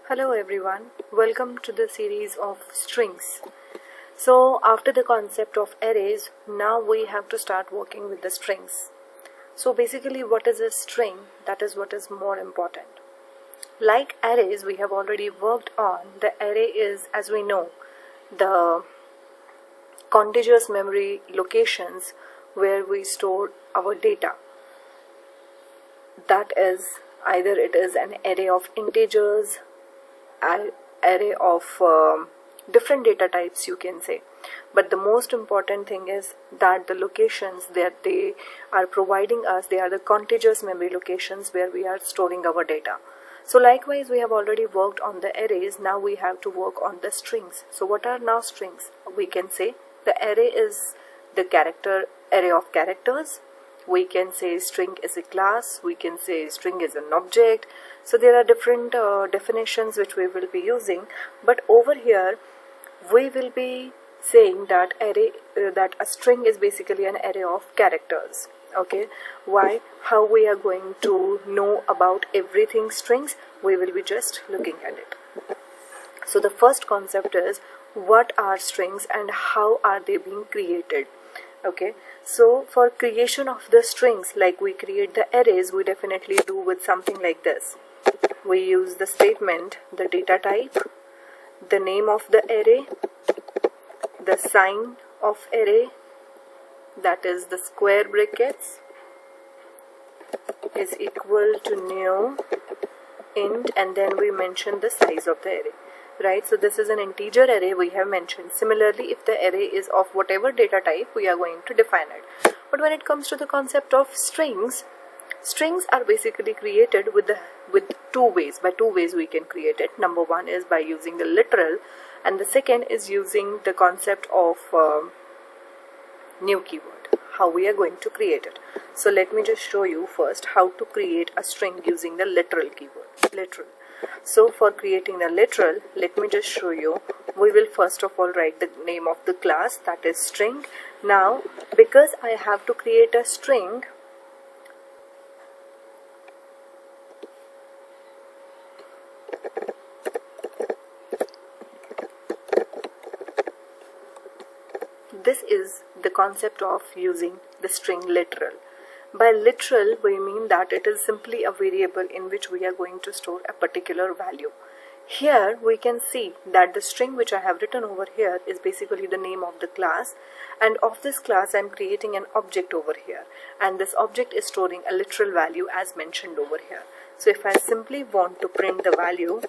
Hello everyone, welcome to the series of strings. So after the concept of arrays, now we have to start working with the strings. So basically what is a string? That is what is more important. Like arrays we have already worked on, the array is, as we know, the contiguous memory locations where we store our data. That is, either it is an array of integers, an array of different data types, you can say. But the most important thing is that the locations that they are providing us, they are the contiguous memory locations where we are storing our data. So likewise, we have already worked on the arrays. Now we have to work on the strings. So what are now strings? We can say the array is the array of characters. We can say string is a class. We can say string is an object. So there are different definitions which we will be using. But over here, we will be saying that that a string is basically an array of characters. Okay, why? How we are going to know about everything strings? We will be just looking at it. So the first concept is what are strings and how are they being created? Okay, so for creation of the strings, like we create the arrays, we definitely do with something like this. We use the statement, the data type, the name of the array, the sign of array, that is the square brackets, is equal to new int, and then we mention the size of the array. Right, so this is an integer array we have mentioned. Similarly, if the array is of whatever data type, we are going to define it. But when it comes to the concept of strings, strings are basically created with two ways. By two ways we can create it. Number one is by using the literal, and the second is using the concept of new keyword, how we are going to create it. So let me just show you first how to create a string using the literal keyword. Literal. So for creating the literal, let me just show you. We will first of all write the name of the class, that is string. Now because I have to create a string, this is the concept of using the string literal. By literal, we mean that it is simply a variable in which we are going to store a particular value. Here we can see that the string which I have written over here is basically the name of the class, and of this class I am creating an object over here, and this object is storing a literal value as mentioned over here. So if I simply want to print the value,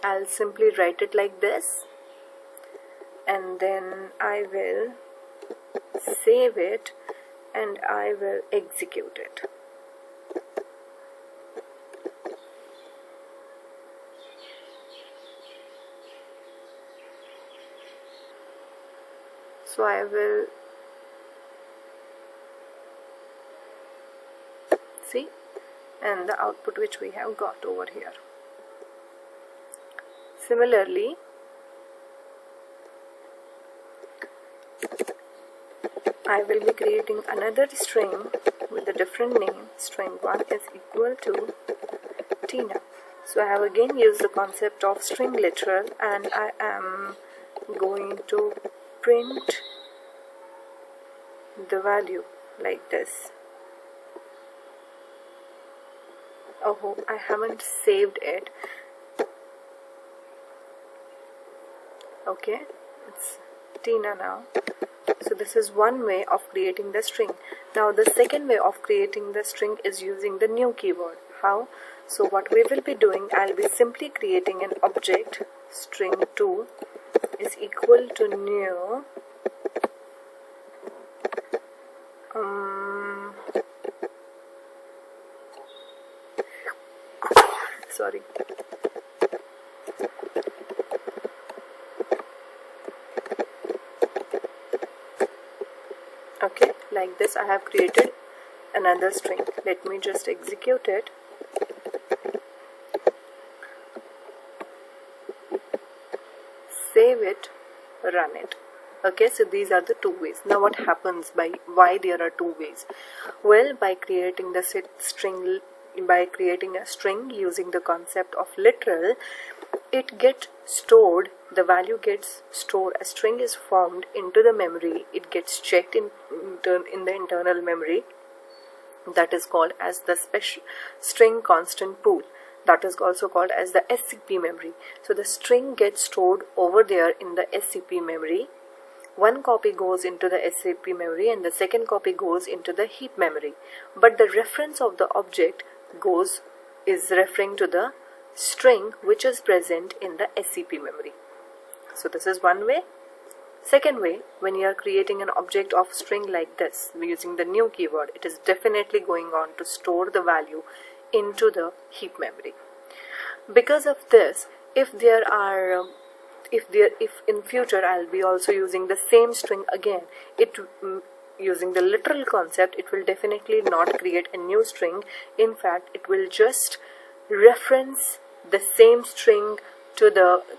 I'll simply write it like this, and then I will save it and I will execute it. So I will see, and the output which we have got over here. Similarly, I will be creating another string with a different name. StringQ1 is equal to Tina. So I have again used the concept of string literal, and I am going to print the value like this. Oh, I haven't saved it. Okay, it's Tina now. So this is one way of creating the string. Now the second way of creating the string is using the new keyword. How? So what we will be doing, I'll be simply creating an object, string2 is equal to new sorry. Okay, like this I have created another string. Let me just execute it. Save it, run it. Okay, so these are the two ways. Now why there are two ways? Well, by creating the string by creating a string using the concept of literal, it gets stored, the value gets stored, a string is formed into the memory, it gets checked in the internal memory, that is called as the special string constant pool, that is also called as the SCP memory. So the string gets stored over there in the SCP memory. One copy goes into the SCP memory and the second copy goes into the heap memory, but the reference of the object is referring to the string which is present in the SCP memory. So this is one way. Second way, when you are creating an object of string like this using the new keyword, it is definitely going on to store the value into the heap memory. Because of this, if in future I'll be also using the same string again, using the literal concept, it will definitely not create a new string. In fact, it will just reference the same string to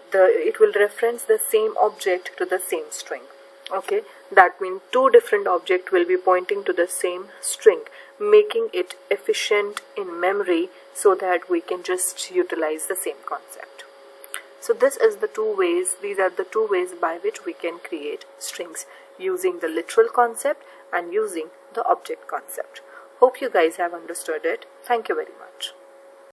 it will reference the same object to the same string. Okay, that means two different objects will be pointing to the same string, making it efficient in memory so that we can just utilize the same concept. So these are the two ways by which we can create strings, using the literal concept and using the object concept. Hope you guys have understood it. Thank you very much.